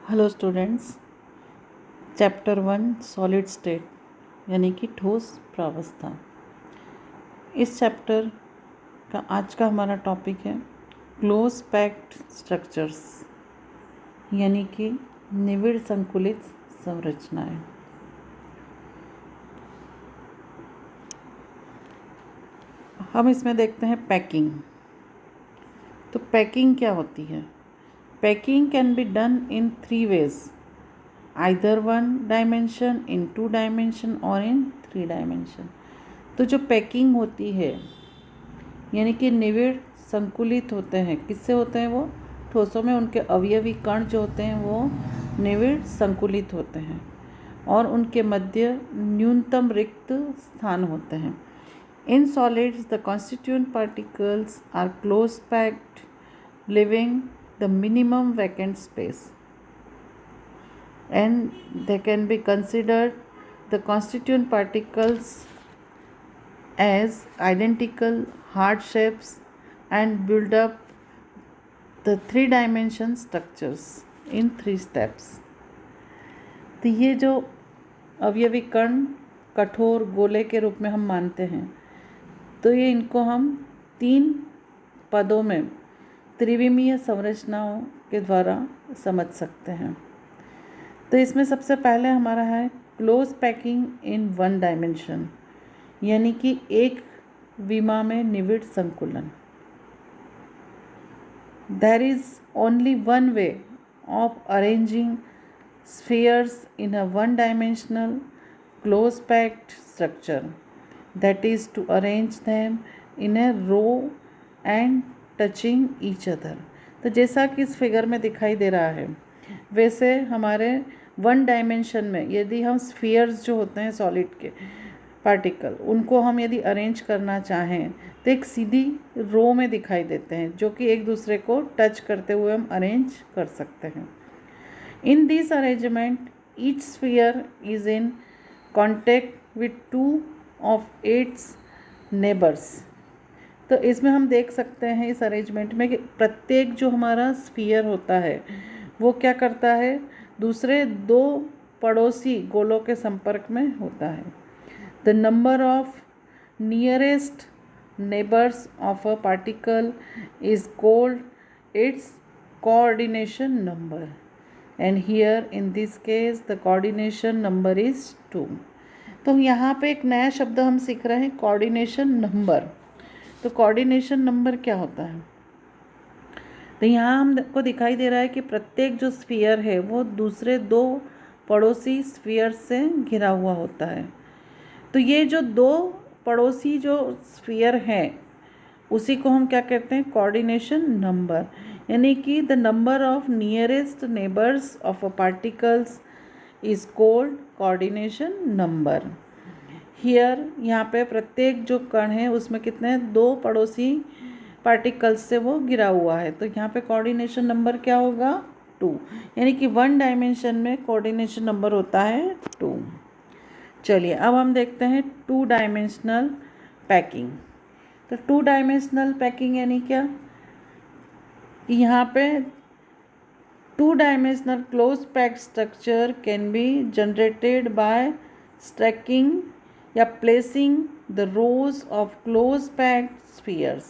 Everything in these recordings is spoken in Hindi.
Hello students, chapter 1 solid state यानी कि ठोस प्रावस्था। इस चैप्टर का आज का हमारा टॉपिक है क्लोज पैक्ड स्ट्रक्चर्स यानी कि निविड़ संकुलित संरचनाएं। हम इसमें देखते हैं पैकिंग। तो पैकिंग क्या होती है? Packing can be done in 3 ways, either 1 dimension, in 2 dimension और in 3 dimension। तो जो पैकिंग होती है यानी कि निविड़ संकुलित होते हैं, किससे होते हैं? वो ठोसों में उनके अवयवी कण जो होते हैं वो निविड़ संकुलित होते हैं और उनके मध्य न्यूनतम रिक्त स्थान होते हैं। In solids the constituent particles are close packed, leaving the minimum vacant space, and they can be considered the constituent particles as identical hard shapes and build up the 3-dimension structures in 3 steps। तो ये जो अवयवी कण कठोर गोले के रूप में हम मानते हैं, तो ये इनको हम 3 पदों में त्रिविमीय संरचनाओं के द्वारा समझ सकते हैं। तो इसमें सबसे पहले हमारा है क्लोज पैकिंग इन 1 डायमेंशन यानी कि एक विमा में निविड़ संकुलन। There is only one way of arranging spheres in a 1 dimensional close packed structure, that is to arrange them in a row and touching each other. तो जैसा कि इस फिगर में दिखाई दे रहा है, वैसे हमारे 1 डायमेंशन में यदि हम स्फीयर्स जो होते हैं सॉलिड के पार्टिकल, उनको हम यदि अरेंज करना चाहें तो एक सीधी रो में दिखाई देते हैं जो कि एक दूसरे को टच करते हुए हम अरेंज कर सकते हैं। In this arrangement each sphere is in contact with 2 of its neighbours. तो इसमें हम देख सकते हैं इस अरेंजमेंट में कि प्रत्येक जो हमारा स्फीयर होता है वो क्या करता है? दूसरे 2 पड़ोसी गोलों के संपर्क में होता है। The number of nearest neighbours of a particle is called its coordination number, and here in this case the coordination number is 2। तो यहाँ पे एक नया शब्द हम सीख रहे हैं, कोऑर्डिनेशन नंबर। तो कोऑर्डिनेशन नंबर क्या होता है? तो यहाँ हमको दिखाई दे रहा है कि प्रत्येक जो स्फीयर है वो दूसरे 2 पड़ोसी स्फीयर से घिरा हुआ होता है। तो ये जो 2 पड़ोसी जो स्फीयर हैं उसी को हम क्या कहते हैं? कोऑर्डिनेशन नंबर, यानी कि the number of nearest neighbours of a particles is called coordination number. Here यहाँ पे प्रत्येक जो कण है उसमें कितने 2 पड़ोसी पार्टिकल्स से वो गिरा हुआ है। तो यहाँ पे कोऑर्डिनेशन नंबर क्या होगा? 2, यानी कि 1 डायमेंशन में कोऑर्डिनेशन नंबर होता है 2। चलिए अब हम देखते हैं 2 डायमेंशनल पैकिंग। तो 2 डायमेंशनल पैकिंग यानी क्या? यहाँ पे 2 dimensional close packed structure can be generated by stacking या placing the rows of close packed spheres.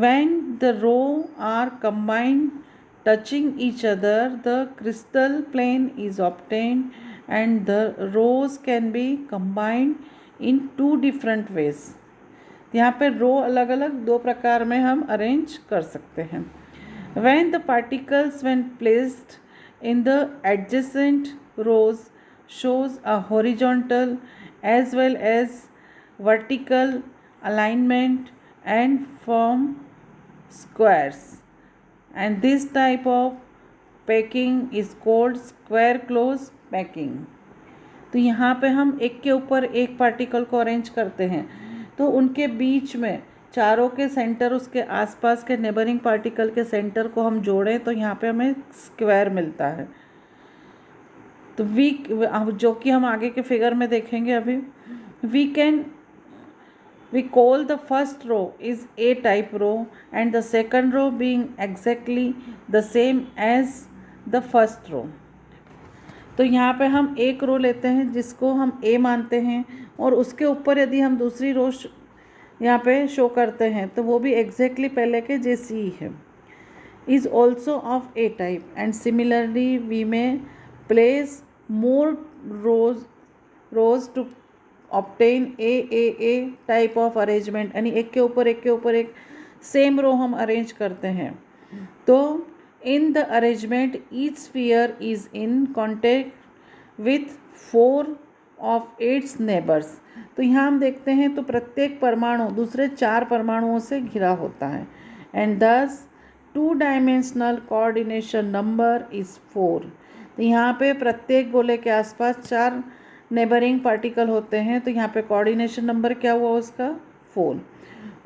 When the rows are combined touching each other, the crystal plane is obtained and the rows can be combined in 2 different ways। यहाँ पे रो अलग अलग 2 प्रकार में हम अरेंज कर सकते हैं। When the particles when placed in the adjacent rows shows a horizontal as well as vertical alignment and form squares, and this type of packing is called square close packing। तो यहाँ पे हम एक के ऊपर एक पार्टिकल को अरेंज करते हैं तो उनके बीच में चारों के सेंटर, उसके आसपास के नेबरिंग पार्टिकल के सेंटर को हम जोड़ें तो यहाँ पे हमें स्क्वायर मिलता है। तो जो कि हम आगे के फिगर में देखेंगे अभी, we can we call the first row is A type row and the second row being exactly the same as the first row. तो यहाँ पे हम एक रो लेते हैं जिसको हम A मानते हैं और उसके ऊपर यदि हम दूसरी रो यहाँ पे शो करते हैं तो वो भी एग्जैक्टली पहले के जैसी ही है. Is also of A type and similarly we may place more rows to obtain A type of arrangement. यानी एक के ऊपर एक सेम रो हम अरेंज करते हैं. तो in the arrangement each sphere is in contact with 4 of its neighbors. तो यहाँ हम देखते हैं तो प्रत्येक परमाणु दूसरे 4 परमाणुओं से घिरा होता है. and thus 2-dimensional coordination number is 4. तो यहाँ पे प्रत्येक गोले के आसपास 4 नेबरिंग पार्टिकल होते हैं. तो यहाँ पे कोऑर्डिनेशन नंबर क्या हुआ उसका 4.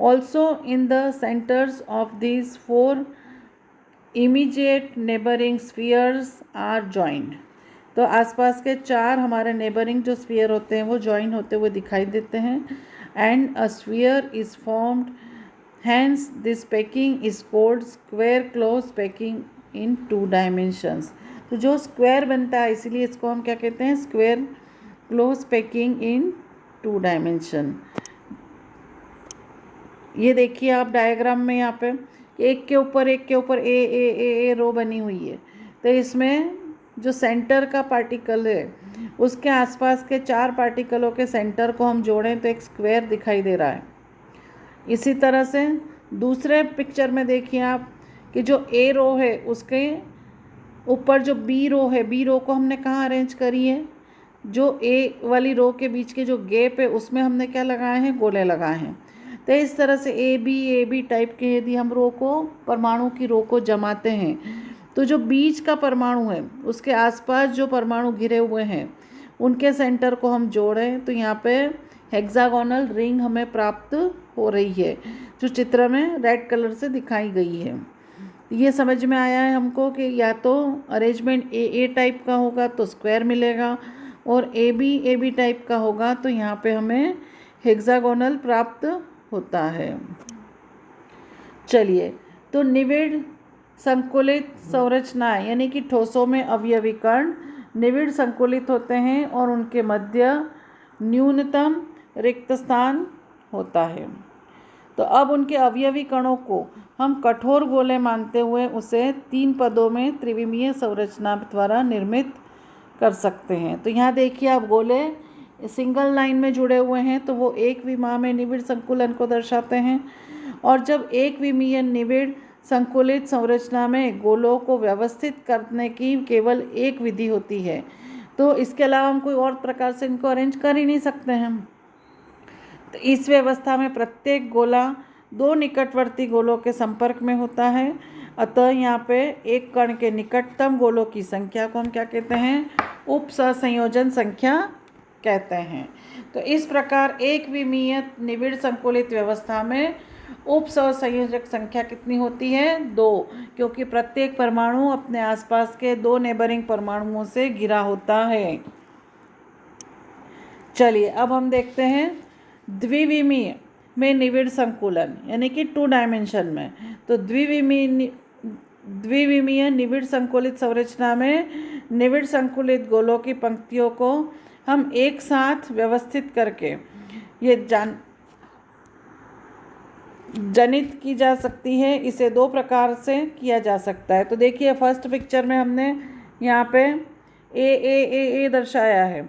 Also in the centres of these 4 immediate neighbouring spheres are joined. तो आसपास के 4 हमारे नेबरिंग जो स्फीयर होते हैं वो जॉइन होते हुए दिखाई देते हैं. And a sphere is formed. Hence, this packing is called square close packing in 2 dimensions. तो जो स्क्वायर बनता है इसीलिए इसको हम क्या कहते हैं square close packing in 2 dimension. ये देखिए आप डायग्राम में यहाँ पे एक के ऊपर ए रो बनी हुई है. तो इसमें जो सेंटर का पार्टिकल है उसके आसपास के 4 पार्टिकलों के सेंटर को हम जोड़ें तो एक स्क्वायर दिखाई दे रहा है. इसी तरह से दूसरे पिक्चर में देखिए आप कि जो ए रो है उसके ऊपर जो बी रो है बी रो को हमने कहाँ अरेंज करी है. जो ए वाली रो के बीच के जो गैप है उसमें हमने क्या लगाए हैं गोले लगाए हैं. तो इस तरह से ए बी टाइप के यदि हम रो को परमाणु की रो को जमाते हैं तो जो बीच का परमाणु है उसके आसपास जो परमाणु घिरे हुए हैं उनके सेंटर को हम जोड़ें तो यहाँ पे हेक्सागोनल रिंग हमें प्राप्त हो रही है जो चित्र में रेड कलर से दिखाई गई है. ये समझ में आया है हमको कि या तो अरेंजमेंट ए टाइप का होगा तो स्क्वायर मिलेगा और ए बी टाइप का होगा तो यहाँ पे हमें हेक्सागोनल प्राप्त होता है. चलिए तो निविड़ संकुलित संरचनाएं यानी कि ठोसों में अवयवी कण निविड़ संकुलित होते हैं और उनके मध्य न्यूनतम रिक्त स्थान होता है. तो अब उनके अवयवी कणों को हम कठोर गोले मानते हुए उसे 3 पदों में त्रिविमीय संरचना द्वारा निर्मित कर सकते हैं. तो यहाँ देखिए आप गोले सिंगल लाइन में जुड़े हुए हैं तो वो एक विमा में निविड़ संकुलन को दर्शाते हैं. और जब एक विमीय निविड़ संकुलित संरचना में गोलों को व्यवस्थित करने की केवल एक विधि होती है तो इसके अलावा हम कोई और प्रकार से इनको अरेंज कर ही नहीं सकते हैं. तो इस व्यवस्था में प्रत्येक गोला 2 निकटवर्ती गोलों के संपर्क में होता है. अतः यहाँ पे एक कण के निकटतम गोलों की संख्या को हम क्या कहते हैं उप सहसंयोजन संख्या कहते हैं. तो इस प्रकार एक विमीय निविड़ संकुलित व्यवस्था में उप सहसंयोजक संख्या कितनी होती है 2 क्योंकि प्रत्येक परमाणु अपने आसपास के 2 नेबरिंग परमाणुओं से घिरा होता है. चलिए अब हम देखते हैं द्विविमीय में निविड़ संकुलन यानी कि 2 डायमेंशन में. तो द्विविमीय निविड़ संकुलित संरचना में निविड़ संकुलित गोलों की पंक्तियों को हम एक साथ व्यवस्थित करके ये जनित की जा सकती है. इसे 2 प्रकार से किया जा सकता है. तो देखिए फर्स्ट पिक्चर में हमने यहाँ पे ए दर्शाया है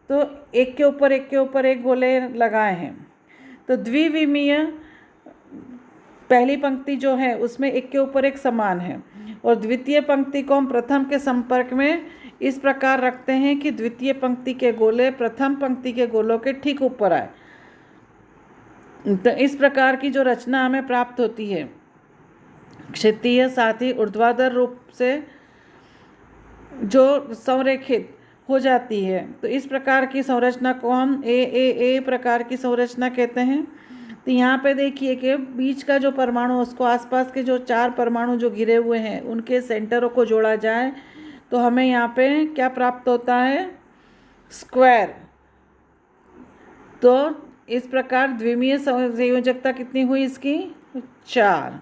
तो एक के ऊपर एक गोले लगाए हैं. तो द्विविमीय पहली पंक्ति जो है उसमें एक के ऊपर एक समान है और द्वितीय पंक्ति को हम प्रथम के संपर्क में इस प्रकार रखते हैं कि द्वितीय पंक्ति के गोले प्रथम पंक्ति के गोलों के ठीक ऊपर आए. तो इस प्रकार की जो रचना हमें प्राप्त होती है क्षितीय साथ ही ऊर्ध्वाधर रूप से जो संरेखित हो जाती है तो इस प्रकार की संरचना को हम ए प्रकार की संरचना कहते हैं. तो यहाँ पे देखिए कि बीच का जो परमाणु उसको आसपास के जो 4 परमाणु जो घिरे हुए हैं उनके सेंटरों को जोड़ा जाए तो हमें यहाँ पे क्या प्राप्त होता है स्क्वायर. तो इस प्रकार द्विमीय संयोजकता कितनी हुई इसकी? 4।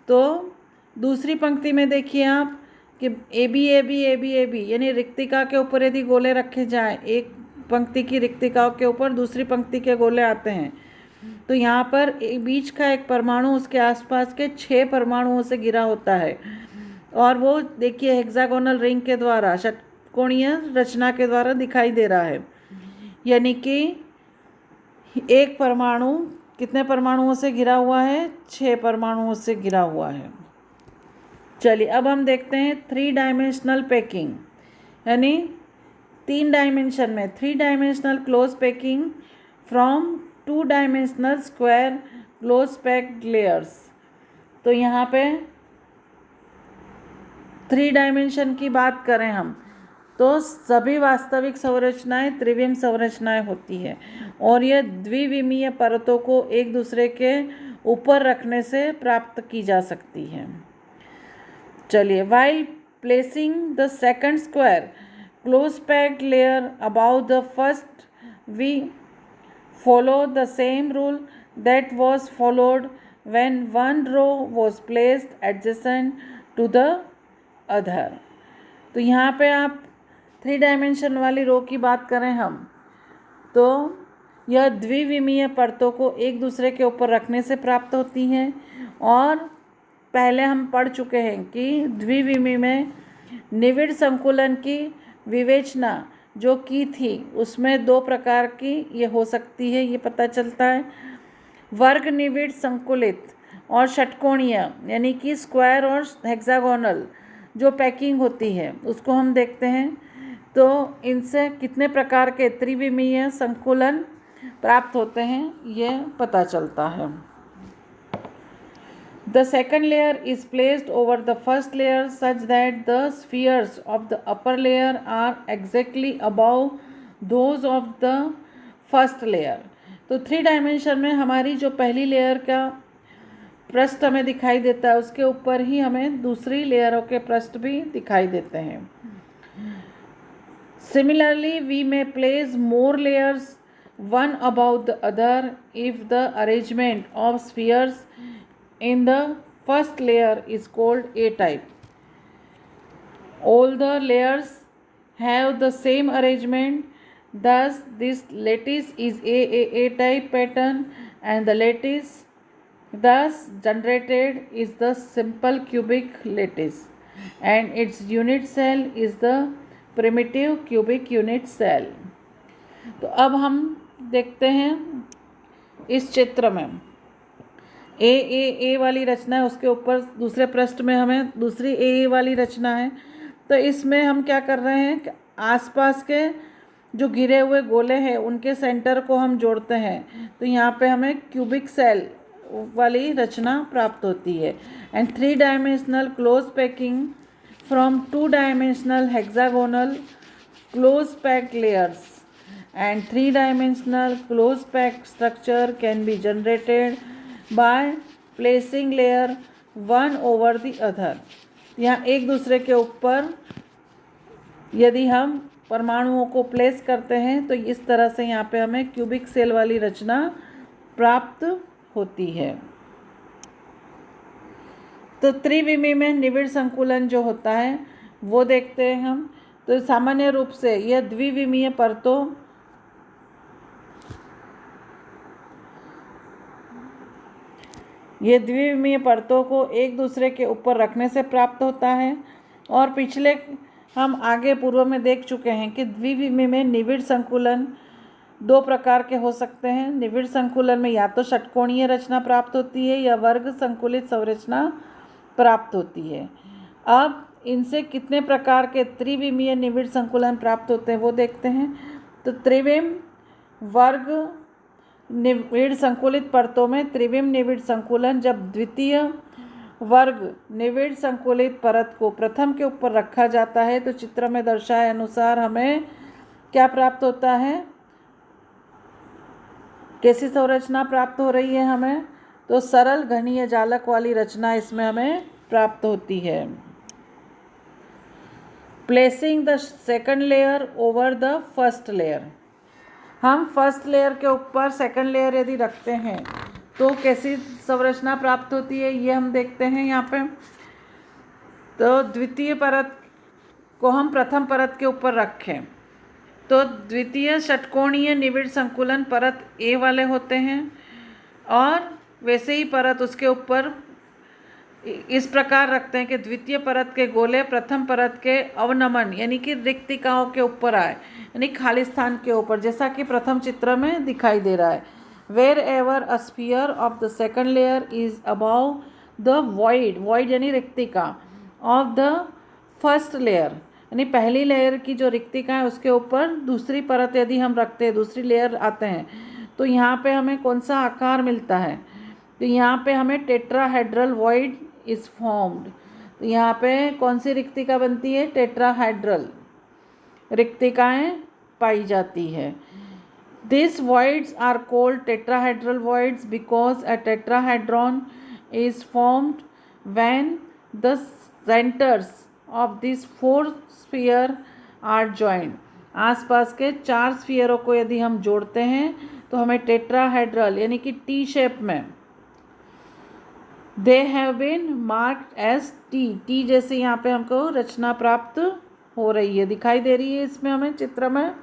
तो दूसरी पंक्ति में देखिए आप कि A B A B A B A B यानी रिक्तिका के ऊपर यदि गोले रखे जाएं, एक पंक्ति की रिक्तिकाओं के ऊपर दूसरी पंक्ति के गोले आते हैं, तो यहाँ पर बीच का एक परमाणु उसके आसपास के 6 परमाणुओं से घिरा होता है, और वो देखिए हेक्सागोनल रिंग के द्वारा, षटकोणीय रचना के द्वारा दिखाई दे रहा है। यानी कि एक परमाणु कितने परमाणुओं से घिरा हुआ है? 6 परमाणुओं से घिरा हुआ है। चलिए अब हम देखते हैं 3 डायमेंशनल पैकिंग, यानी 3 डायमेंशन में 3 dimensional close packing from 2 dimensional square close packed layers. तो यहाँ पे 3 डायमेंशन की बात करें हम तो सभी वास्तविक संरचनाएं त्रिविम संरचनाएं होती है, और यह द्विविमीय परतों को एक दूसरे के ऊपर रखने से प्राप्त की जा सकती है। चलिए, while placing the second square close packed layer above the first, we follow the same rule that was followed when one row was placed adjacent to the other। तो यहाँ पे आप 3 डायमेंशन वाली रो की बात करें हम तो यह द्विविमीय परतों को एक दूसरे के ऊपर रखने से प्राप्त होती हैं, और पहले हम पढ़ चुके हैं कि द्विविमीय में निविड़ संकुलन की विवेचना जो की थी उसमें 2 प्रकार की ये हो सकती है, ये पता चलता है। वर्ग निविड़ संकुलित और षटकोणीय यानी कि स्क्वायर और हेक्सागोनल जो पैकिंग होती है उसको हम देखते हैं। तो इनसे कितने प्रकार के त्रिविमीय संकुलन प्राप्त होते हैं ये पता चलता है। The second layer is placed over the first layer such that the spheres of the upper layer are exactly above those of the first layer। तो 3 डायमेंशन में हमारी जो पहली लेयर का पृष्ठ हमें दिखाई देता है उसके ऊपर ही हमें दूसरी लेयरों के पृष्ठ भी दिखाई देते हैं। Similarly, we may place more layers one above the other if the arrangement of spheres in the first layer is called A-type. All the layers have the same arrangement, thus this lattice is a type pattern, and the lattice thus generated is the simple cubic lattice, and its unit cell is the primitive cubic unit cell। तो अब हम देखते हैं इस चित्र में ए वाली रचना है, उसके ऊपर दूसरे पृष्ठ में हमें दूसरी ए वाली रचना है। तो इसमें हम क्या कर रहे हैं कि आसपास के जो घिरे हुए गोले हैं उनके सेंटर को हम जोड़ते हैं, तो यहाँ पे हमें क्यूबिक सेल वाली रचना प्राप्त होती है। And 3 dimensional close packing from 2 dimensional hexagonal close packed layers and 3 dimensional close packed structure can be generated by placing layer one over the other। यहाँ एक दूसरे के ऊपर यदि हम परमाणुओं को प्लेस करते हैं तो इस तरह से यहाँ पे हमें क्यूबिक सेल वाली रचना प्राप्त होती है। तो त्रिविमीय में निविड़ संकुलन जो होता है वो देखते हैं हम। तो सामान्य रूप से यह द्विविमीय परतों ये द्विविमीय परतों को एक दूसरे के ऊपर रखने से प्राप्त होता है, और पिछले हम आगे पूर्व में देख चुके हैं कि द्विविमीय में निविड़ संकुलन 2 प्रकार के हो सकते हैं। निविड़ संकुलन में या तो षटकोणीय रचना प्राप्त होती है या वर्ग संकुलित संरचना प्राप्त होती है। अब इनसे कितने प्रकार के त्रिविमीय निविड़ संकुलन प्राप्त होते हैं वो देखते हैं। तो त्रिविम वर्ग निविड़ संकुलित परतों में त्रिविम निविड़ संकुलन जब द्वितीय वर्ग निविड़ संकुलित परत को प्रथम के ऊपर रखा जाता है तो चित्र में दर्शाए अनुसार हमें क्या प्राप्त होता है, कैसी संरचना प्राप्त हो रही है हमें? तो सरल घनीय जालक वाली रचना इसमें हमें प्राप्त होती है। Placing the second layer over the first layer. हम फर्स्ट लेयर के ऊपर सेकंड लेयर यदि रखते हैं तो कैसी संरचना प्राप्त होती है, ये हम देखते हैं यहाँ पे। तो द्वितीय परत को हम प्रथम परत के ऊपर रखें तो द्वितीय षटकोणीय निविड़ संकुलन परत ए वाले होते हैं, और वैसे ही परत उसके ऊपर इस प्रकार रखते हैं कि द्वितीय परत के गोले प्रथम परत के अवनमन यानी कि रिक्तिकाओं के ऊपर आए, यानी खाली स्थान के ऊपर, जैसा कि प्रथम चित्र में दिखाई दे रहा है। Wherever a sphere of the second layer is above the void यानी रिक्तिका ऑफ द फर्स्ट लेयर, यानी पहली लेयर की जो रिक्तिका है उसके ऊपर दूसरी परत यदि हम रखते हैं, दूसरी लेयर आते हैं, तो यहाँ पे हमें कौन सा आकार मिलता है, तो यहाँ पे हमें टेट्राहेड्रल वॉइड इज फॉर्म्ड। तो यहाँ पे कौन सी रिक्तिका बनती है, टेट्राहेड्रल रिक्तिकाएं पाई जाती है। These voids are called tetrahedral voids because a tetrahedron is formed when the centers of these four spheres are joined. आसपास के 4 स्फीयरों को यदि हम जोड़ते हैं तो हमें टेट्राहेड्रल यानी कि टी शेप में they have been marked as T जैसे यहाँ पे हमको रचना प्राप्त हो रही है, दिखाई दे रही है इसमें हमें चित्र में।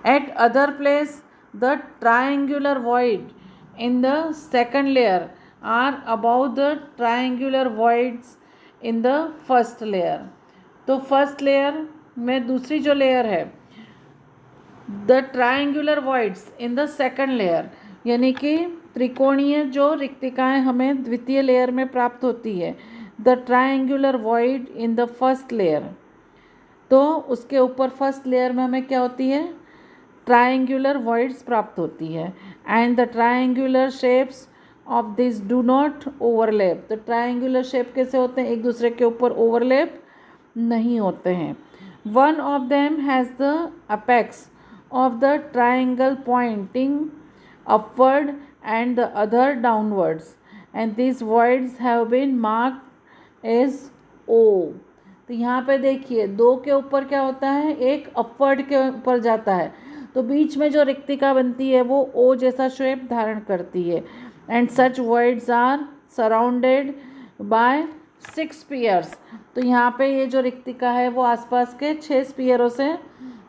At other place, the triangular void in the second layer are above the triangular voids in the first layer. तो फर्स्ट लेयर में दूसरी जो लेयर है, the triangular voids in the second layer, यानी कि त्रिकोणीय जो रिक्तिकाएं हमें द्वितीय लेयर में प्राप्त होती है, the triangular void in the first layer, तो उसके ऊपर फर्स्ट लेयर में हमें क्या होती है, ट्रायंगुलर वॉइड्स प्राप्त होती है। And the triangular shapes of this do not overlap, तो ट्रायंगुलर शेप कैसे होते हैं, एक दूसरे के ऊपर ओवरलैप नहीं होते हैं। One of them has the apex of the triangle pointing upward and the other downwards and this voids have been marked as O. तो यहाँ पे देखिए दो के ऊपर क्या होता है, एक अपवर्ड के ऊपर जाता है, तो बीच में जो रिक्तिका बनती है वो ओ जैसा शेप धारण करती है। And such voids are surrounded by 6 spheres, तो यहाँ पे ये जो रिक्तिका है वो आसपास के 6 स्फीयरों से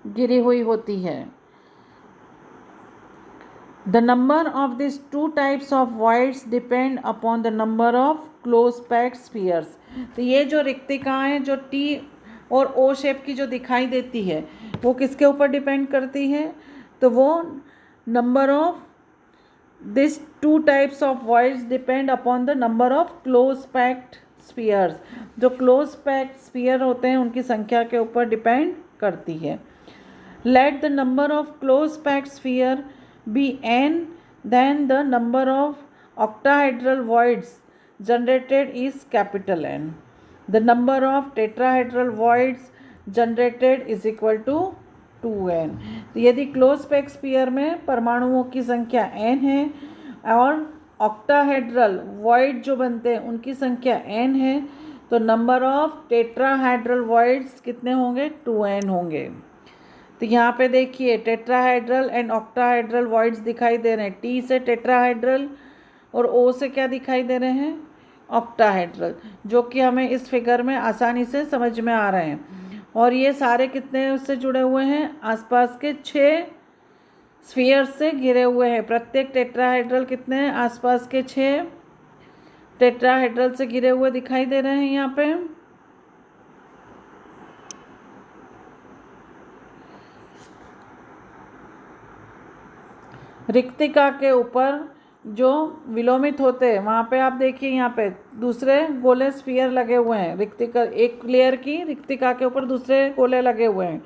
घिरी हुई होती है। The number of this 2 types of voids depend upon the number of close packed spheres. तो ये जो रिक्तिकाएँ जो टी और ओ शेप की जो दिखाई देती है वो किसके ऊपर डिपेंड करती है, तो वो number of this 2 types of voids depend upon the number of close packed spheres. जो क्लोज पैक्ड स्फीयर होते हैं उनकी संख्या के ऊपर डिपेंड करती है। Let the number of close packed sphere be n, then the number of octahedral voids generated is capital N. The number of tetrahedral voids generated is equal to 2n. तो यदि क्लोज पैक स्फीयर में परमाणुओं की संख्या n है और ऑक्टाहेड्रल वॉइड जो बनते हैं उनकी संख्या n है, तो नंबर ऑफ टेट्राहेड्रल वॉइड्स कितने होंगे, 2n होंगे। तो यहाँ पे देखिए टेट्राहेड्रल एंड ऑक्टाहेड्रल वॉइड्स दिखाई दे रहे हैं, टी से टेट्राहेड्रल और ओ से क्या दिखाई दे रहे हैं, ऑक्टाहेड्रल, जो कि हमें इस फिगर में आसानी से समझ में आ रहे हैं। और ये सारे कितने उससे जुड़े हुए हैं, आसपास के 6 स्फीयर से घिरे हुए हैं। प्रत्येक टेट्राहेड्रल कितने हैं, आसपास के 6 टेट्राहेड्रल से घिरे हुए दिखाई दे रहे हैं। यहाँ पे रिक्तिका के ऊपर जो विलोमित होते हैं वहाँ पे आप देखिए यहाँ पे दूसरे गोले स्फीयर लगे हुए हैं, रिक्तिका एक लेयर की रिक्तिका के ऊपर दूसरे गोले लगे हुए हैं,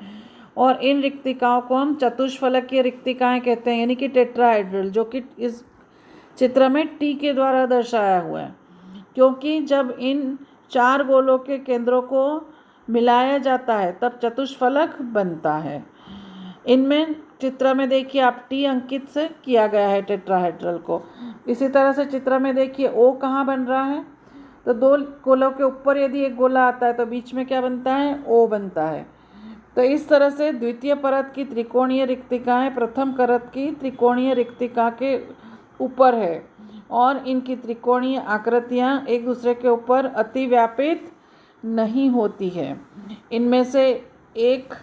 और इन रिक्तिकाओं को हम चतुष्फलकीय रिक्तिकाएं कहते हैं, यानी कि टेट्राहेड्रल, जो कि इस चित्र में टी के द्वारा दर्शाया हुआ है। क्योंकि जब इन 4 गोलों के केंद्रों को मिलाया जाता है तब चतुष्फलक बनता है। इनमें चित्र में देखिए आप टी अंकित से किया गया है टेट्राहेड्रल को। इसी तरह से चित्र में देखिए ओ कहाँ बन रहा है, तो 2 गोलों के ऊपर यदि एक गोला आता है तो बीच में क्या बनता है, ओ बनता है। तो इस तरह से द्वितीय परत की त्रिकोणीय रिक्तिकाएं प्रथम परत की त्रिकोणीय रिक्तिका के ऊपर है और इनकी त्रिकोणीय आकृतियां एक दूसरे के ऊपर अतिव्यापित नहीं होती है। इनमें से एक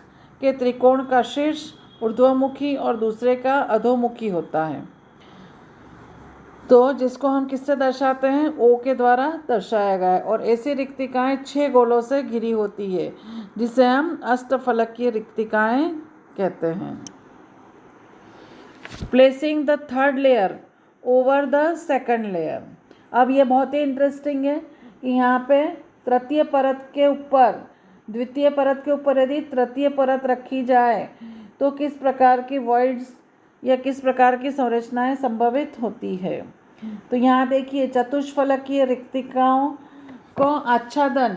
के त्रिकोण का शीर्ष ऊर्ध्वमुखी और दूसरे का अधोमुखी होता है। तो जिसको हम किससे दर्शाते हैं, ओ के द्वारा दर्शाया गया है। और ऐसी रिक्तिकाएं 6 गोलों से घिरी होती है जिसे हम अष्टफलकीय रिक्तिकाएं कहते हैं। Placing the third layer over the second layer. अब ये बहुत ही इंटरेस्टिंग है कि यहाँ पे तृतीय परत के ऊपर द्वितीय परत के ऊपर यदि तृतीय परत रखी जाए तो किस प्रकार की वॉइड्स या किस प्रकार की संरचनाएं संभवित होती है। तो यहाँ देखिए चतुष्फलकीय रिक्तिकाओं को आच्छादन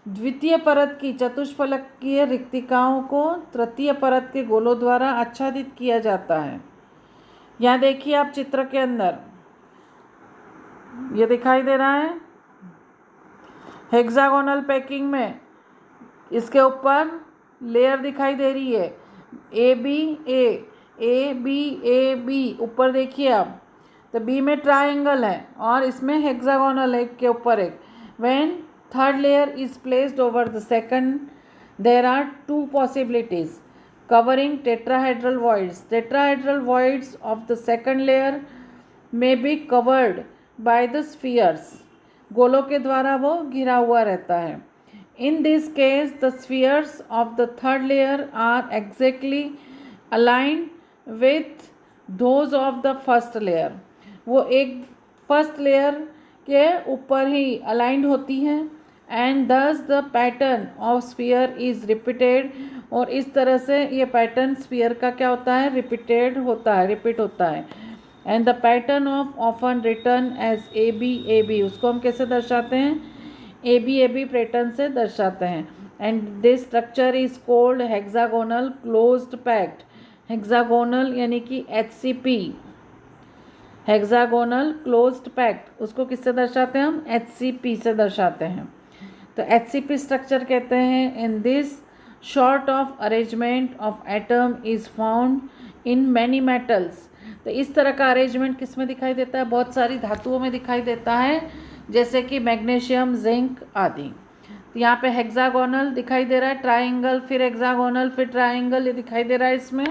द्वितीय परत की चतुष्फलकीय रिक्तिकाओं को तृतीय परत के गोलों द्वारा आच्छादित किया जाता है। यहाँ देखिए आप चित्र के अंदर ये दिखाई दे रहा है हेक्सागोनल पैकिंग में, इसके ऊपर लेयर दिखाई दे रही है ए बी ऊपर देखिए आप, तो बी में ट्रायंगल है और इसमें हेक्सागोनल एक के ऊपर एक। When third layer is placed over the second there are 2 possibilities covering tetrahedral voids. Tetrahedral voids of the second layer may be covered by the spheres. गोलों के द्वारा वो घिरा हुआ रहता है। In this case, the spheres of the third layer are exactly aligned with those of the first layer. वो एक फर्स्ट लेयर के ऊपर ही अलाइंड होती हैं and thus the pattern of sphere is repeated. और इस तरह से ये पैटर्न स्फीयर का क्या होता है, रिपीट होता है। And the pattern of often return as A B, उसको हम कैसे दर्शाते हैं, ए बी पैटर्न से दर्शाते हैं। And this structure is called hexagonal closed packed. Hexagonal यानी कि HCP, हेक्सागोनल क्लोज्ड पैक्ट, उसको किससे दर्शाते हैं हम, HCP से दर्शाते हैं। तो HCP स्ट्रक्चर कहते हैं in this short of arrangement of atom is found in many metals. तो इस तरह का अरेंजमेंट किस में दिखाई देता है, बहुत सारी धातुओं में दिखाई देता है जैसे कि मैग्नीशियम, जिंक आदि। तो यहाँ पे हेक्सागोनल दिखाई दे रहा है, ट्राइंगल, फिर हेक्सागोनल, फिर ट्राइंगल, ये दिखाई दे रहा है इसमें।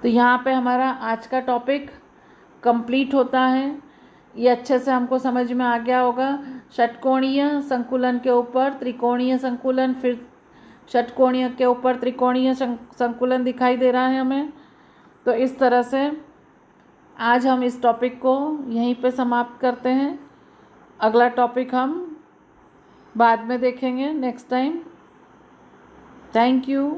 तो यहाँ पे हमारा आज का टॉपिक कंप्लीट होता है। ये अच्छे से हमको समझ में आ गया होगा। षटकोणीय संकुलन के ऊपर त्रिकोणीय संकुलन, फिर षटकोणीय के ऊपर त्रिकोणीय संकुलन दिखाई दे रहा है हमें। तो इस तरह से आज हम इस टॉपिक को यहीं पे समाप्त करते हैं। अगला टॉपिक हम बाद में देखेंगे नेक्स्ट टाइम। Thank you.